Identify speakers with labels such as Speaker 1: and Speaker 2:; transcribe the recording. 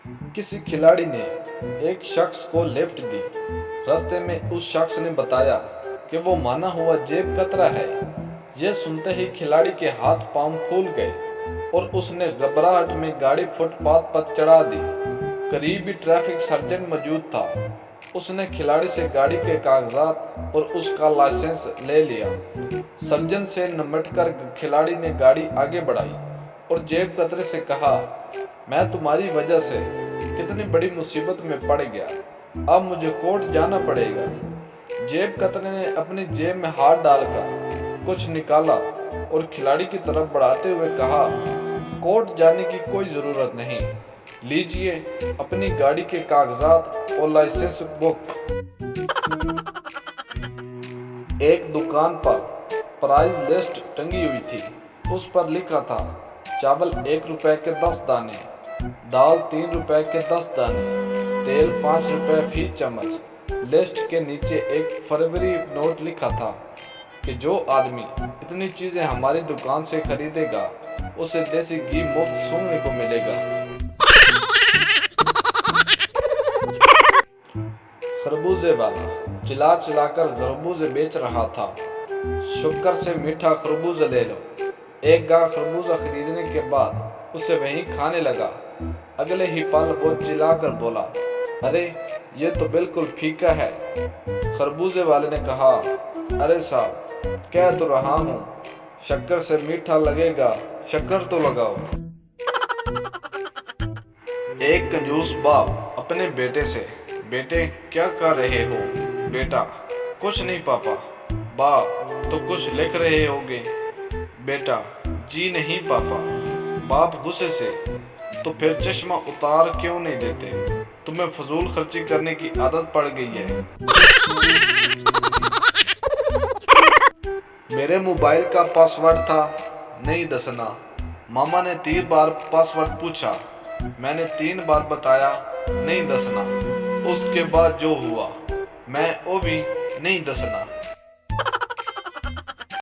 Speaker 1: किसी खिलाड़ी ने एक शख्स को लिफ्ट दी। रास्ते में उस शख्स ने बताया कि वो माना हुआ जेब कतरा है। यह सुनते ही खिलाड़ी के हाथ पांव फूल गए और उसने घबराहट में गाड़ी फुटपाथ पर चढ़ा दी। करीब ही ट्रैफिक सर्जन मौजूद था। उसने खिलाड़ी से गाड़ी के कागजात और उसका लाइसेंस ले लिया। सर्जन से निमटकर खिलाड़ी ने गाड़ी आगे बढ़ाई और जेब कतरे से कहा, मैं तुम्हारी वजह से कितनी बड़ी मुसीबत में पड़ गया, अब मुझे कोर्ट जाना पड़ेगा। जेब कतरे ने अपनी जेब में हाथ डालकर कुछ निकाला और खिलाड़ी की तरफ बढ़ाते हुए कहा, कोर्ट जाने की कोई ज़रूरत नहीं, लीजिए अपनी गाड़ी के कागजात और लाइसेंस बुक। एक दुकान पर प्राइस लिस्ट टंगी हुई थी। उस पर लिखा था, चावल 1 रुपए के 10 दाने, दाल 3 रुपए के 10 दाने, तेल 5 रुपए फी चम्मच। लिस्ट के नीचे एक फरवरी नोट लिखा था कि जो आदमी इतनी चीजें हमारी दुकान से खरीदेगा उसे देसी घी मुफ्त सूंघने को मिलेगा। खरबूजे वाला चिल्ला चिल्लाकर खरबूजे बेच रहा था। शुक्र से मीठा खरबूजा ले लो। एक गाह खरबूजा खरीदने के बाद उसे वहीं खाने लगा। अगले ही पल वो चिल्लाकर बोला, अरे ये तो बिल्कुल फीका है। खरबूजे वाले ने कहा, अरे साहब कह तो रहा हूँ, शक्कर से मीठा लगेगा, शक्कर तो लगाओ। एक कंजूस बाप अपने बेटे से, बेटे क्या कर रहे हो? बेटा, कुछ नहीं पापा। बाप, तो कुछ लिख रहे होगे? बेटा, जी नहीं पापा। बाप गुस्से से, तो फिर चश्मा उतार क्यों नहीं देते? तुम्हें फजूल खर्ची करने की आदत पड़ गई है। मेरे मोबाइल का पासवर्ड था नहीं दसना। मामा ने 3 बार पासवर्ड पूछा, मैंने 3 बार बताया नहीं दसना। उसके बाद जो हुआ मैं वो भी नहीं दसना।